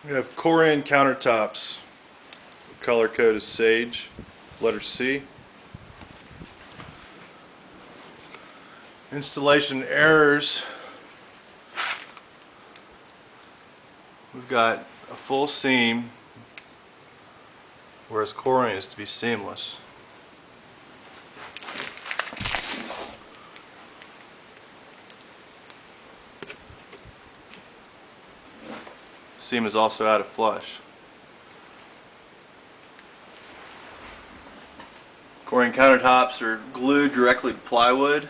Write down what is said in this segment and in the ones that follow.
We have Corian countertops. Color code is sage, letter C. Installation errors. We've got a full seam, whereas Corian is to be seamless. Seam is also out of flush. Corian countertops are glued directly to plywood.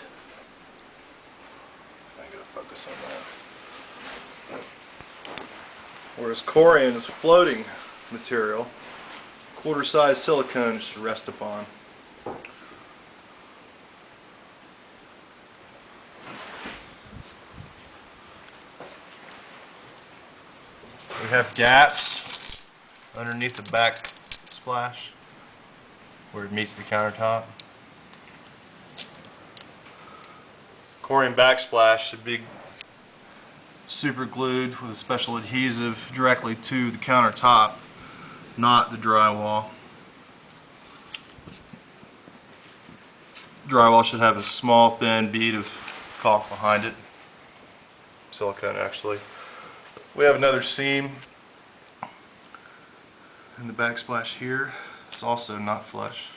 I gotta focus on that. Whereas Corian is floating material, quarter-size silicone should rest upon. We have gaps underneath the backsplash where it meets the countertop. Corian backsplash should be super glued with a special adhesive directly to the countertop, not the drywall. Drywall should have a small thin bead of caulk behind it, silicone actually. We have another seam in the backsplash here. It's also not flush.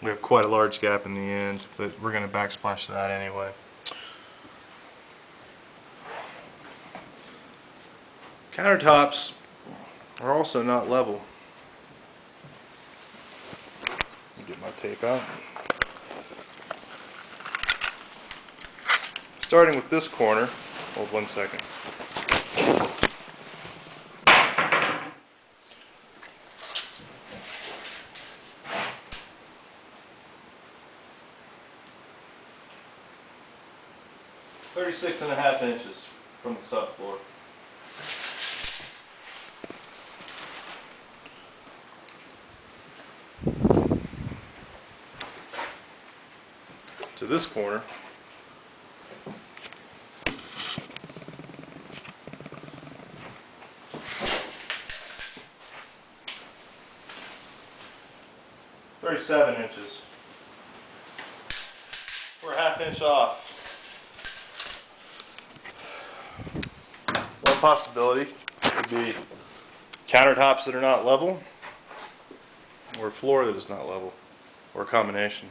We have quite a large gap in the end, but we're going to backsplash that anyway. Countertops are also not level. Let me get my tape out. Starting with this corner, hold 1 second. "36.5" from the subfloor. To this corner, "37". We're a ½ inch off. One possibility would be countertops that are not level, or a floor that is not level, or a combination.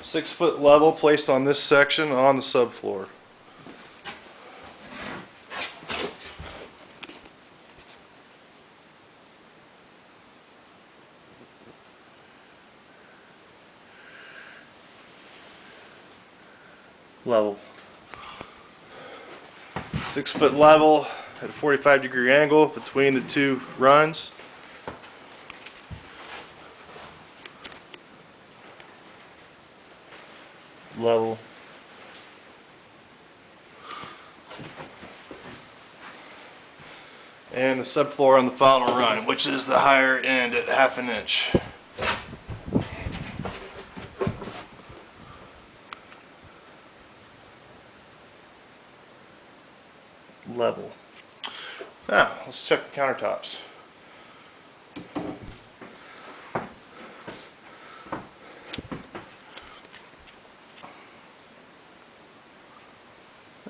"6" level placed on this section on the subfloor. Level. 6 foot level at a 45-degree angle between the two runs. Level. And the subfloor on the final run, which is the higher end at ½ inch. Level. Now, let's check the countertops.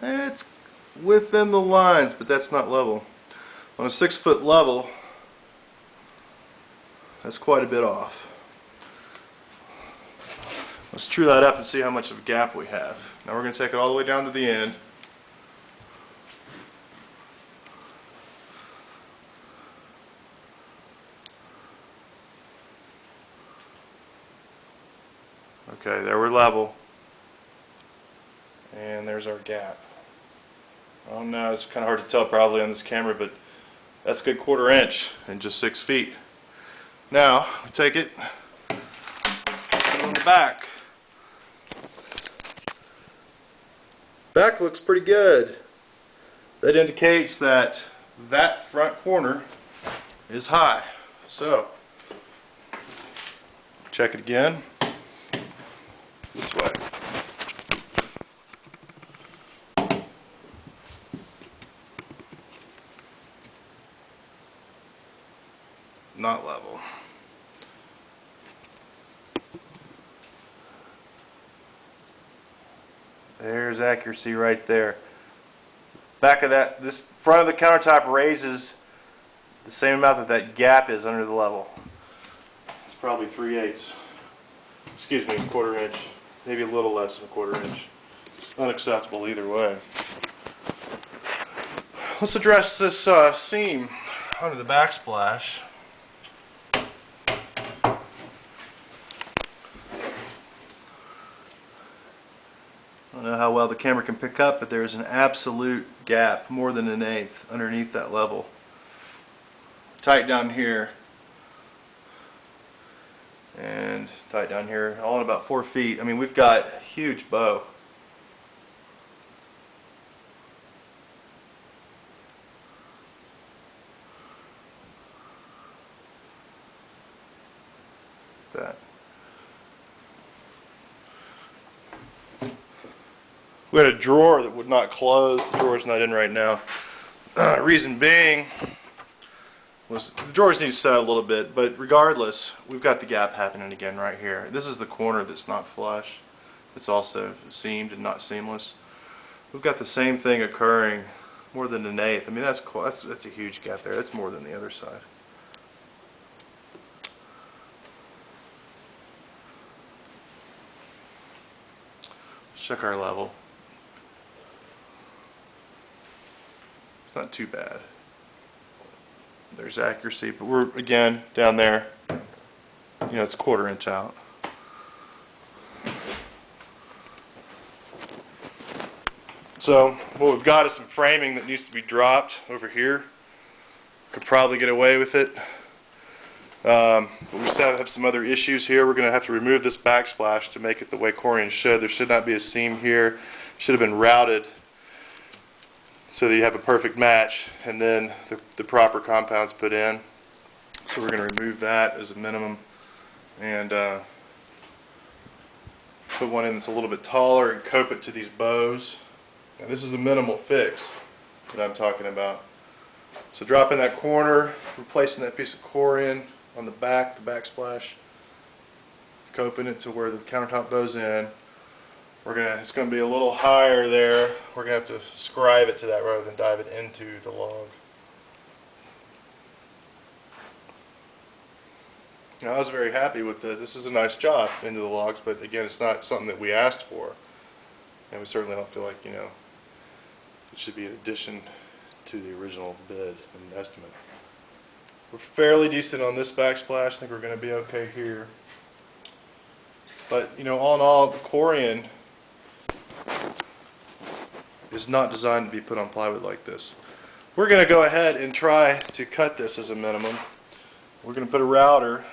It's within the lines, but that's not level. On a 6 foot level, that's quite a bit off. Let's true that up and see how much of a gap we have. Now we're going to take it all the way down to the end. Okay, there we're level. And there's our gap. I don't know, it's kind of hard to tell probably on this camera, but that's a good 1/4 inch and just 6 feet. Now, we take it, put it on the back. Back looks pretty good. That indicates that that front corner is high. So, check it again. This way. Not level. There's accuracy right there. Back of that, this front of the countertop raises the same amount that that gap is under the level. It's probably 3/8. Excuse me, 1/4 inch. Maybe a little less than 1/4 inch. Unacceptable either way. Let's address this seam under the backsplash. I don't know how well the camera can pick up, but there's an absolute gap, more than 1/8, underneath that level. Tight down here, and tight down here, all in about 4 feet. I mean, we've got a huge bow. That. We had a drawer that would not close. The drawer's not in right now. Reason being was the drawers need to set a little bit, but regardless, we've got the gap happening again right here. This is the corner that's not flush. It's also seamed and not seamless. We've got the same thing occurring, more than 1/8. I mean, that's a huge gap there. That's more than the other side. Let's check our level. It's not too bad. There's accuracy, but we're again down there. You know, it's 1/4 inch out. So what we've got is some framing that needs to be dropped over here. Could probably get away with it. But we still have some other issues here. We're going to have to remove this backsplash to make it the way Corian should. There should not be a seam here. Should have been routed so that you have a perfect match, and then the proper compounds put in. So we're going to remove that as a minimum and put one in that's a little bit taller and cope it to these bows. Now this is a minimal fix that I'm talking about. So dropping that corner, replacing that piece of Corian on the backsplash, coping it to where the countertop bows in. It's going to be a little higher there. We're going to have to scribe it to that rather than dive it into the log. Now, I was very happy with this. This is a nice job into the logs, but again, it's not something that we asked for. And we certainly don't feel like, it should be an addition to the original bid and estimate. We're fairly decent on this backsplash. I think we're going to be okay here. But, all in all, the Corian is not designed to be put on plywood like this. We're going to go ahead and try to cut this as a minimum. We're going to put a router.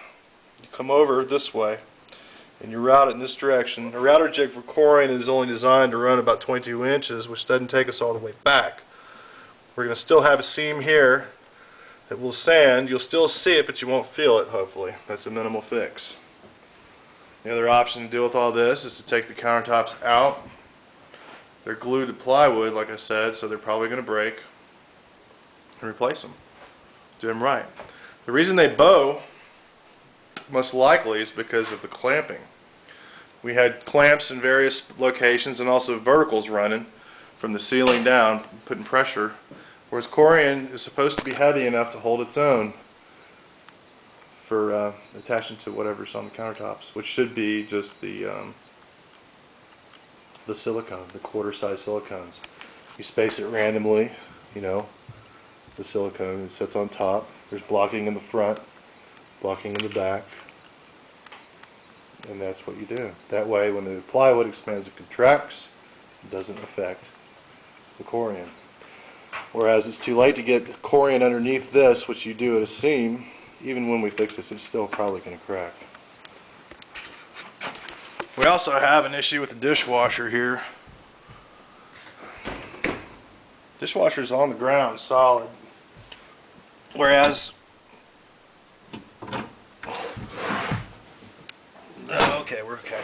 You come over this way and you route it in this direction. A router jig for Corian is only designed to run about 22 inches, which doesn't take us all the way back. We're going to still have a seam here that will sand. You'll still see it, but you won't feel it, hopefully. That's a minimal fix. The other option to deal with all this is to take the countertops out. They're glued to plywood, like I said, so they're probably going to break, and replace them. Do them right. The reason they bow, most likely, is because of the clamping. We had clamps in various locations and also verticals running from the ceiling down, putting pressure, whereas Corian is supposed to be heavy enough to hold its own for attaching to whatever's on the countertops, which should be just the silicone, the quarter-size silicones. You space it randomly, the silicone, it sits on top. There's blocking in the front, blocking in the back, and that's what you do. That way, when the plywood expands and contracts, it doesn't affect the Corian. Whereas it's too late to get Corian underneath this, which you do at a seam. Even when we fix this, it's still probably going to crack. We also have an issue with the dishwasher here. Dishwasher's on the ground, solid. Whereas, okay, we're okay.